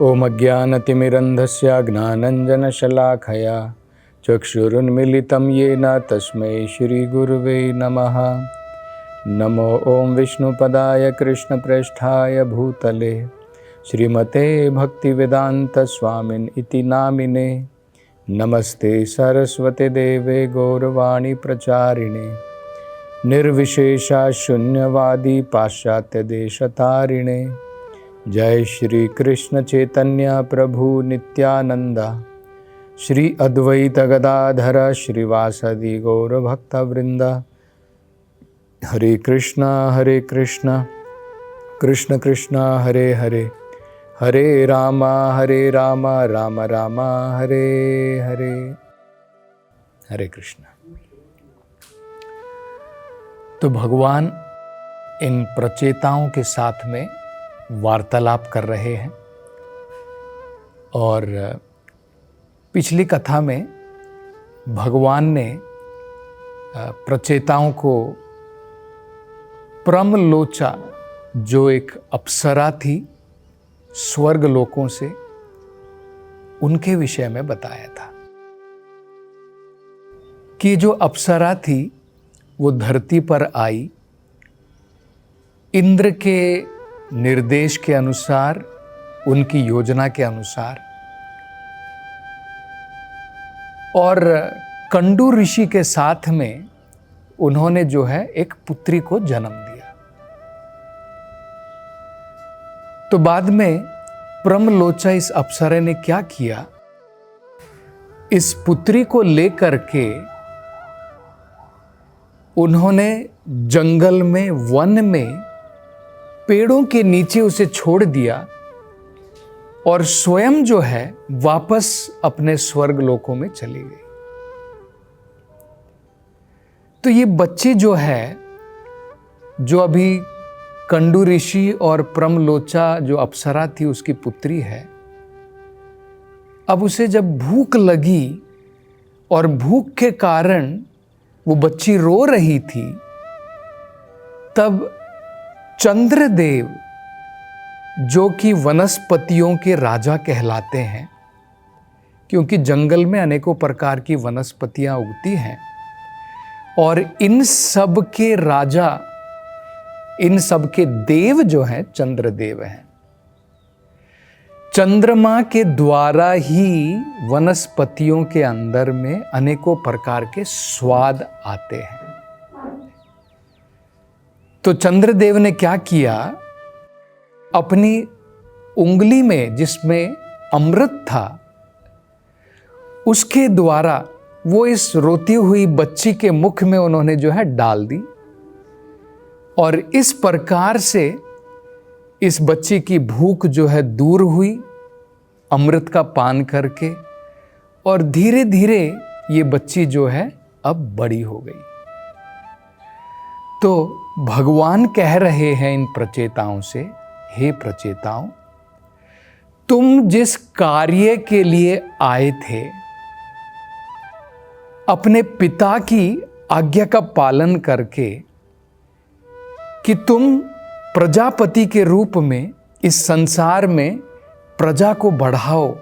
ओम अज्ञानतिमिरन्धस्य ज्ञानाञ्जनशलाखया चक्षुरुन्मीलितं येन तस्मै श्रीगुरुवे नमः। नमो ओं विष्णुपदाय कृष्णप्रेष्ठाय भूतले श्रीमते भक्तिवेदान्तस्वामिन् इति नामिने। नमस्ते सरस्वते देवे गौरवाणी प्रचारिणे निर्विशेषा शून्यवादी पाश्चात्य देशतारिणे। जय श्री कृष्ण चैतन्य प्रभु नित्यानंदा श्री अद्वैत गदाधर श्रीवासदि गौर भक्तवृंदा। हरे कृष्ण कृष्ण कृष्ण हरे हरे, हरे राम राम राम हरे हरे। हरे कृष्ण। तो भगवान इन प्रचेताओं के साथ में वार्तालाप कर रहे हैं और पिछली कथा में भगवान ने प्रचेताओं को प्रमलोचा, जो एक अप्सरा थी स्वर्ग लोकों से, उनके विषय में बताया था कि जो अप्सरा थी वो धरती पर आई इंद्र के निर्देश के अनुसार, उनकी योजना के अनुसार, और कंडू ऋषि के साथ में उन्होंने जो है एक पुत्री को जन्म दिया। तो बाद में प्रमलोचा इस अप्सरा ने क्या किया, इस पुत्री को लेकर के उन्होंने जंगल में, वन में, पेड़ों के नीचे उसे छोड़ दिया और स्वयं जो है वापस अपने स्वर्ग लोकों में चली गई। तो ये बच्ची जो है, जो अभी कंडू ऋषि और प्रमलोचा जो अप्सरा थी उसकी पुत्री है, अब उसे जब भूख लगी और भूख के कारण वो बच्ची रो रही थी, तब चंद्रदेव, जो कि वनस्पतियों के राजा कहलाते हैं, क्योंकि जंगल में अनेकों प्रकार की वनस्पतियां उगती हैं और इन सब के राजा, इन सब के देव जो हैं चंद्रदेव हैं। चंद्रमा के द्वारा ही वनस्पतियों के अंदर में अनेकों प्रकार के स्वाद आते हैं। तो चंद्रदेव ने क्या किया, अपनी उंगली में जिसमें अमृत था, उसके द्वारा वो इस रोती हुई बच्ची के मुख में उन्होंने जो है डाल दी और इस प्रकार से इस बच्ची की भूख जो है दूर हुई अमृत का पान करके, और धीरे धीरे ये बच्ची जो है अब बड़ी हो गई। तो भगवान कह रहे हैं इन प्रचेताओं से, हे प्रचेताओं, तुम जिस कार्य के लिए आए थे, अपने पिता की आज्ञा का पालन करके, कि तुम प्रजापति के रूप में इस संसार में प्रजा को बढ़ाओ,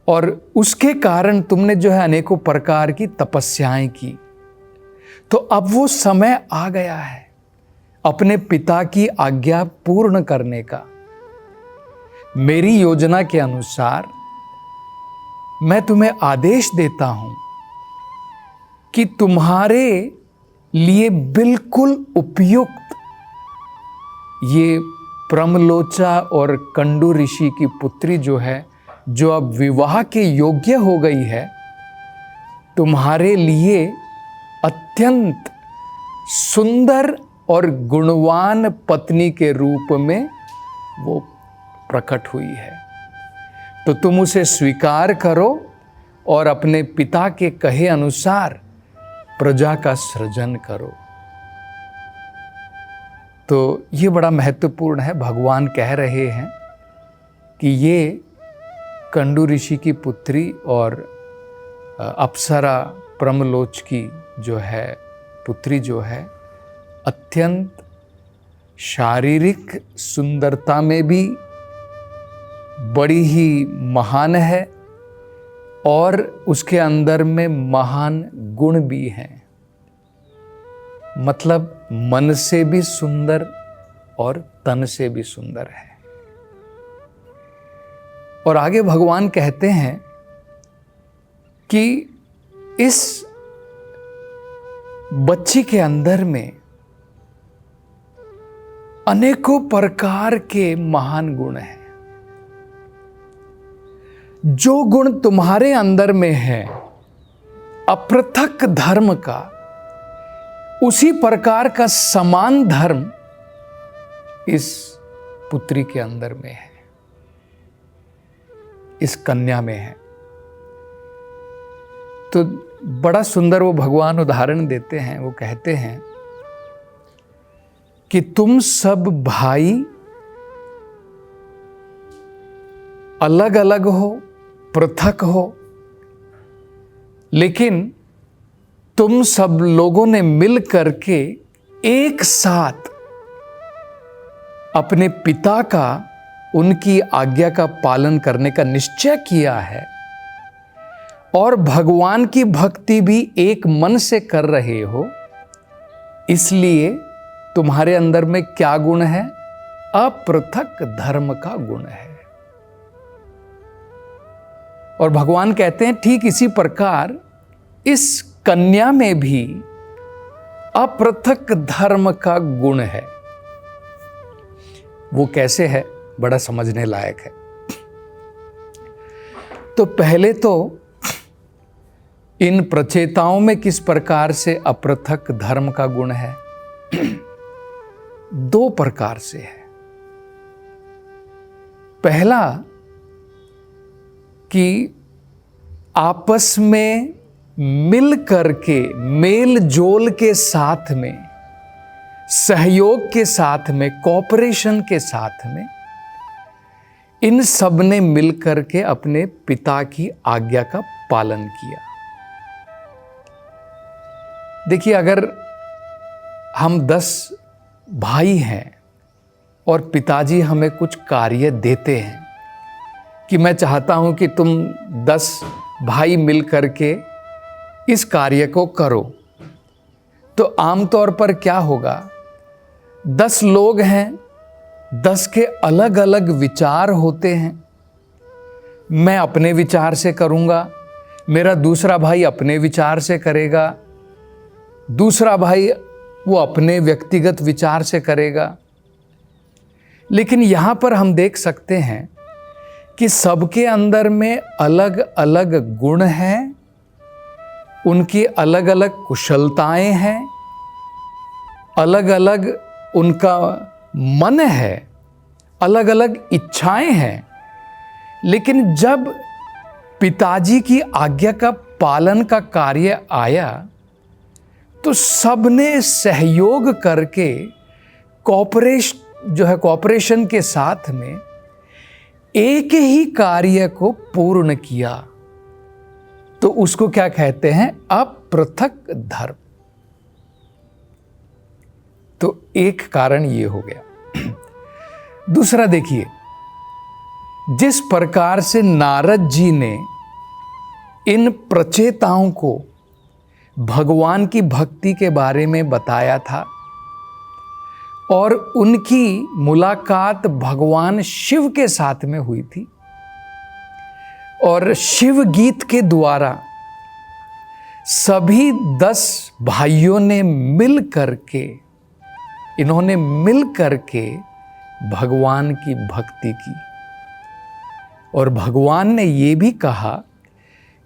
और उसके कारण तुमने जो है अनेकों प्रकार की तपस्याएं की। तो अब वो समय आ गया है अपने पिता की आज्ञा पूर्ण करने का। मेरी योजना के अनुसार मैं तुम्हें आदेश देता हूं कि तुम्हारे लिए बिल्कुल उपयुक्त ये प्रमलोचा और कंडू ऋषि की पुत्री जो है, जो अब विवाह के योग्य हो गई है, तुम्हारे लिए अत्यंत सुंदर और गुणवान पत्नी के रूप में वो प्रकट हुई है। तो तुम उसे स्वीकार करो और अपने पिता के कहे अनुसार प्रजा का सृजन करो। तो ये बड़ा महत्वपूर्ण है। भगवान कह रहे हैं कि ये कंडू ऋषि की पुत्री और अप्सरा प्रमलोच की जो है पुत्री जो है, अत्यंत शारीरिक सुंदरता में भी बड़ी ही महान है और उसके अंदर में महान गुण भी हैं। मतलब मन से भी सुंदर और तन से भी सुंदर है। और आगे भगवान कहते हैं कि इस बच्ची के अंदर में अनेकों प्रकार के महान गुण हैं। जो गुण तुम्हारे अंदर में है अपृथक धर्म का, उसी प्रकार का समान धर्म इस पुत्री के अंदर में है, इस कन्या में है। तो बड़ा सुंदर वो भगवान उदाहरण देते हैं। वो कहते हैं कि तुम सब भाई अलग अलग हो, पृथक हो, लेकिन तुम सब लोगों ने मिल करके एक साथ अपने पिता का, उनकी आज्ञा का पालन करने का निश्चय किया है और भगवान की भक्ति भी एक मन से कर रहे हो। इसलिए तुम्हारे अंदर में क्या गुण है? अपृथक धर्म का गुण है। और भगवान कहते हैं ठीक इसी प्रकार इस कन्या में भी अपृथक धर्म का गुण है। वो कैसे है? बड़ा समझने लायक है। तो पहले तो इन प्रचेताओं में किस प्रकार से अपृथक धर्म का गुण है? दो प्रकार से है। पहला कि आपस में मिल करके, मेल जोल के साथ में, सहयोग के साथ में, कोऑपरेशन के साथ में इन सब ने मिल करके अपने पिता की आज्ञा का पालन किया। देखिए, अगर हम 10 भाई हैं और पिताजी हमें कुछ कार्य देते हैं कि मैं चाहता हूं कि तुम 10 भाई मिल करके इस कार्य को करो, तो आमतौर पर क्या होगा? 10 लोग हैं, 10 के अलग अलग विचार होते हैं। मैं अपने विचार से करूंगा, मेरा दूसरा भाई अपने विचार से करेगा, दूसरा भाई वो अपने व्यक्तिगत विचार से करेगा। लेकिन यहाँ पर हम देख सकते हैं कि सबके अंदर में अलग अलग गुण हैं, उनकी अलग अलग कुशलताएं हैं, अलग अलग उनका मन है, अलग अलग इच्छाएं हैं। लेकिन जब पिताजी की आज्ञा का पालन का कार्य आया तो सबने सहयोग करके कोऑपरेशन के साथ में एक ही कार्य को पूर्ण किया। तो उसको क्या कहते हैं? अपृथक धर्म। तो एक कारण ये हो गया। दूसरा देखिए, जिस प्रकार से नारद जी ने इन प्रचेताओं को भगवान की भक्ति के बारे में बताया था और उनकी मुलाकात भगवान शिव के साथ में हुई थी और शिव गीत के द्वारा सभी 10 भाइयों ने मिल करके भगवान की भक्ति की। और भगवान ने ये भी कहा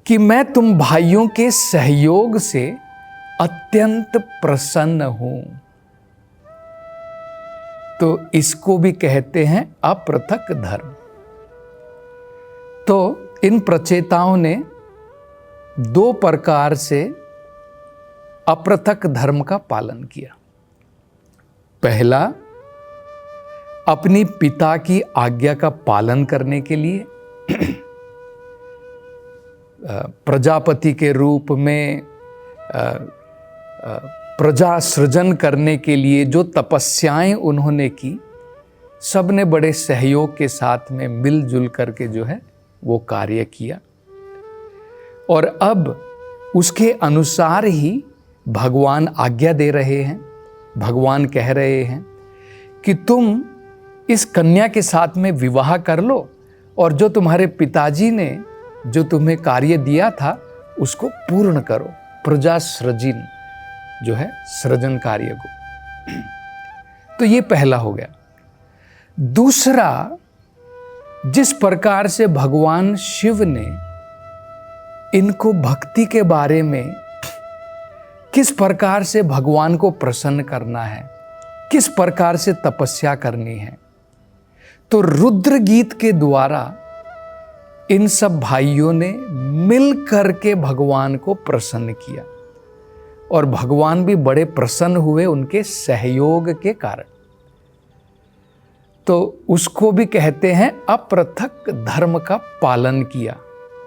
कि मैं तुम भाइयों के सहयोग से अत्यंत प्रसन्न हूं। तो इसको भी कहते हैं अपृथक धर्म। तो इन प्रचेताओं ने 2 प्रकार से अपृथक धर्म का पालन किया। पहला, अपनी पिता की आज्ञा का पालन करने के लिए प्रजापति के रूप में प्रजा सृजन करने के लिए जो तपस्याएं उन्होंने की, सब ने बड़े सहयोग के साथ में मिलजुल करके जो है वो कार्य किया, और अब उसके अनुसार ही भगवान आज्ञा दे रहे हैं। भगवान कह रहे हैं कि तुम इस कन्या के साथ में विवाह कर लो, और जो तुम्हारे पिताजी ने जो तुम्हें कार्य दिया था उसको पूर्ण करो, प्रजा सृजिन, जो है सृजन कार्य को। तो ये पहला हो गया। दूसरा, जिस प्रकार से भगवान शिव ने इनको भक्ति के बारे में, किस प्रकार से भगवान को प्रसन्न करना है, किस प्रकार से तपस्या करनी है, तो रुद्र गीत के द्वारा इन सब भाइयों ने मिल करके भगवान को प्रसन्न किया, और भगवान भी बड़े प्रसन्न हुए उनके सहयोग के कारण। तो उसको भी कहते हैं अपृथक धर्म का पालन किया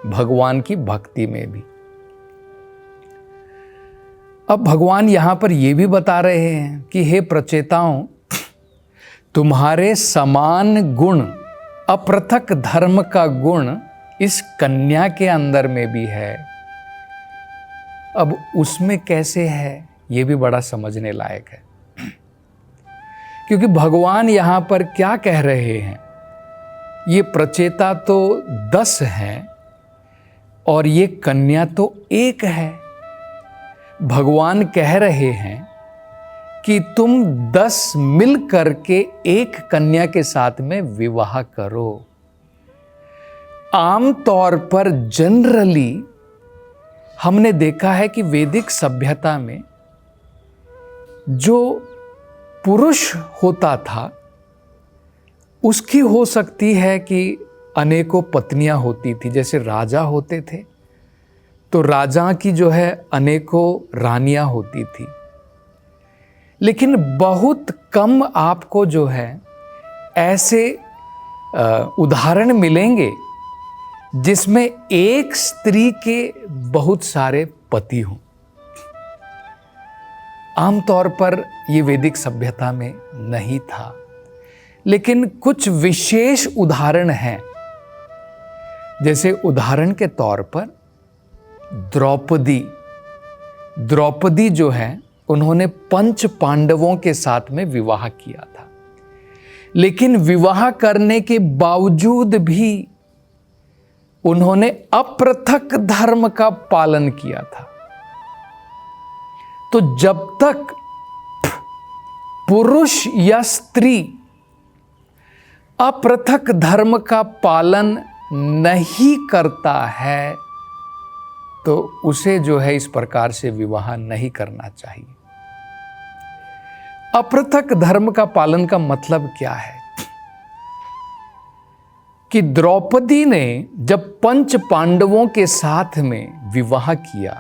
भगवान की भक्ति में भी। अब भगवान यहां पर यह भी बता रहे हैं कि हे प्रचेताओं, तुम्हारे समान गुण, अपृथक धर्म का गुण इस कन्या के अंदर में भी है। अब उसमें कैसे है, यह भी बड़ा समझने लायक है, क्योंकि भगवान यहां पर क्या कह रहे हैं, ये प्रचेता तो 10 हैं और ये कन्या तो 1 है। भगवान कह रहे हैं कि तुम 10 मिल करके एक कन्या के साथ में विवाह करो। आमतौर पर जनरली हमने देखा है कि वैदिक सभ्यता में जो पुरुष होता था उसकी हो सकती है कि अनेकों पत्नियां होती थी। जैसे राजा होते थे तो राजा की जो है अनेकों रानियां होती थी, लेकिन बहुत कम आपको जो है ऐसे उदाहरण मिलेंगे जिसमें एक स्त्री के बहुत सारे पति हों। आमतौर पर ये वैदिक सभ्यता में नहीं था, लेकिन कुछ विशेष उदाहरण हैं। जैसे उदाहरण के तौर पर द्रौपदी जो है उन्होंने 5 पांडवों के साथ में विवाह किया था, लेकिन विवाह करने के बावजूद भी उन्होंने अपृथक धर्म का पालन किया था। तो जब तक पुरुष या स्त्री अपृथक धर्म का पालन नहीं करता है तो उसे जो है इस प्रकार से विवाह नहीं करना चाहिए। अपृथक धर्म का पालन का मतलब क्या है कि द्रौपदी ने जब 5 पांडवों के साथ में विवाह किया,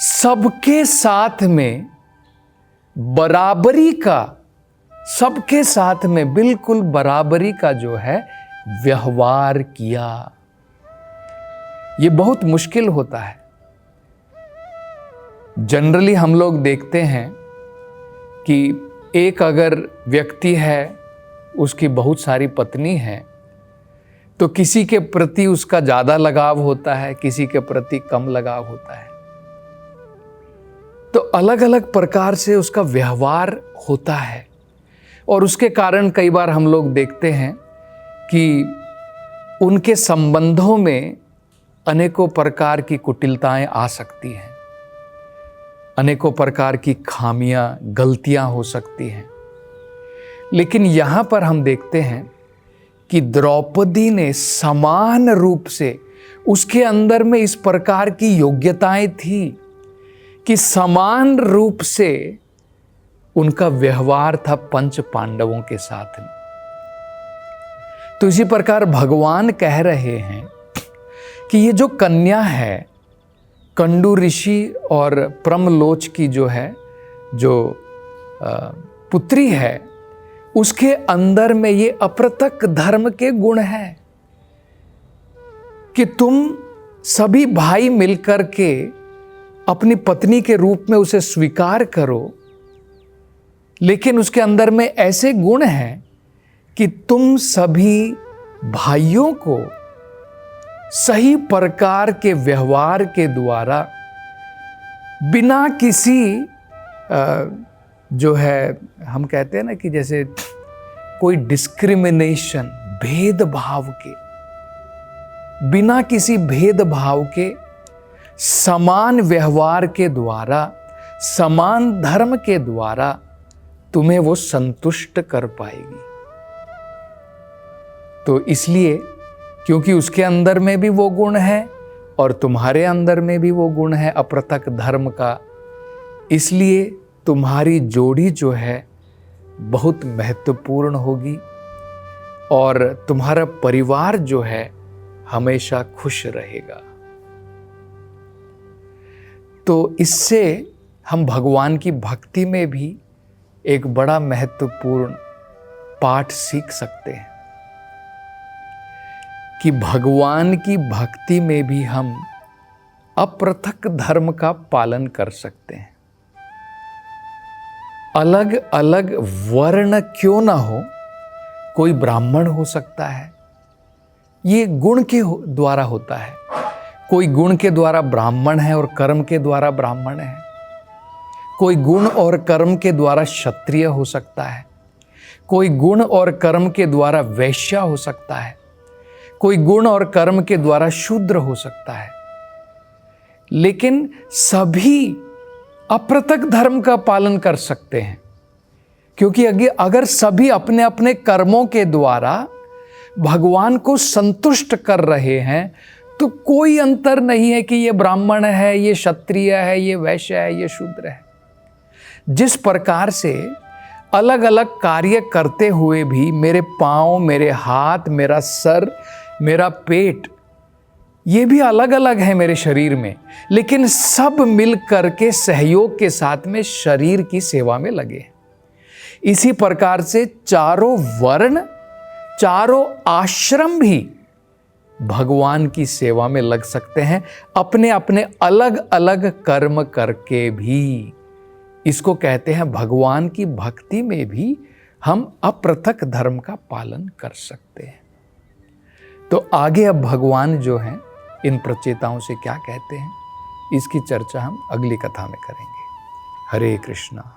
सबके साथ में बराबरी का, सबके साथ में बिल्कुल बराबरी का जो है व्यवहार किया। ये बहुत मुश्किल होता है। जनरली हम लोग देखते हैं कि एक अगर व्यक्ति है, उसकी बहुत सारी पत्नी है, तो किसी के प्रति उसका ज़्यादा लगाव होता है, किसी के प्रति कम लगाव होता है। तो अलग अलग प्रकार से उसका व्यवहार होता है, और उसके कारण कई बार हम लोग देखते हैं कि उनके संबंधों में अनेकों प्रकार की कुटिलताएं आ सकती हैं, अनेकों प्रकार की खामियां, गलतियां हो सकती हैं। लेकिन यहाँ पर हम देखते हैं कि द्रौपदी ने समान रूप से, उसके अंदर में इस प्रकार की योग्यताएं थी कि समान रूप से उनका व्यवहार था 5 पांडवों के साथ में। तो इसी प्रकार भगवान कह रहे हैं कि ये जो कन्या है, कंडू ऋषि और प्रमलोच की जो है, जो पुत्री है, उसके अंदर में ये अपृथक धर्म के गुण हैं कि तुम सभी भाई मिलकर के अपनी पत्नी के रूप में उसे स्वीकार करो, लेकिन उसके अंदर में ऐसे गुण हैं कि तुम सभी भाइयों को सही प्रकार के व्यवहार के द्वारा बिना किसी जो है हम कहते हैं ना कि जैसे कोई डिस्क्रिमिनेशन, भेदभाव के, बिना किसी भेदभाव के समान व्यवहार के द्वारा, समान धर्म के द्वारा तुम्हें वो संतुष्ट कर पाएगी। तो इसलिए क्योंकि उसके अंदर में भी वो गुण है और तुम्हारे अंदर में भी वो गुण है अपृथक धर्म का, इसलिए तुम्हारी जोड़ी जो है बहुत महत्वपूर्ण होगी और तुम्हारा परिवार जो है हमेशा खुश रहेगा। तो इससे हम भगवान की भक्ति में भी एक बड़ा महत्वपूर्ण पाठ सीख सकते हैं कि भगवान की भक्ति में भी हम अपृथक धर्म का पालन कर सकते हैं। अलग अलग वर्ण क्यों ना हो, कोई ब्राह्मण हो सकता है, ये गुण के द्वारा होता है। कोई गुण के द्वारा ब्राह्मण है और कर्म के द्वारा ब्राह्मण है। कोई गुण और कर्म के द्वारा क्षत्रिय हो सकता है। कोई गुण और कर्म के द्वारा वैश्य हो सकता है। कोई गुण और कर्म के द्वारा शूद्र हो सकता है। लेकिन सभी अपृथक धर्म का पालन कर सकते हैं, क्योंकि अगर सभी अपने अपने कर्मों के द्वारा भगवान को संतुष्ट कर रहे हैं तो कोई अंतर नहीं है कि ये ब्राह्मण है, ये क्षत्रिय है, ये वैश्य है, ये शूद्र है। जिस प्रकार से अलग अलग कार्य करते हुए भी मेरे पाँव, मेरे हाथ, मेरा सर, मेरा पेट, ये भी अलग अलग है मेरे शरीर में, लेकिन सब मिल करके सहयोग के साथ में शरीर की सेवा में लगे। इसी प्रकार से चारों वर्ण, चारों आश्रम भी भगवान की सेवा में लग सकते हैं, अपने अपने अलग अलग कर्म करके भी। इसको कहते हैं भगवान की भक्ति में भी हम अपृथक धर्म का पालन कर सकते हैं। तो आगे अब भगवान जो हैं इन प्रचेताओं से क्या कहते हैं, इसकी चर्चा हम अगली कथा में करेंगे। हरे कृष्णा।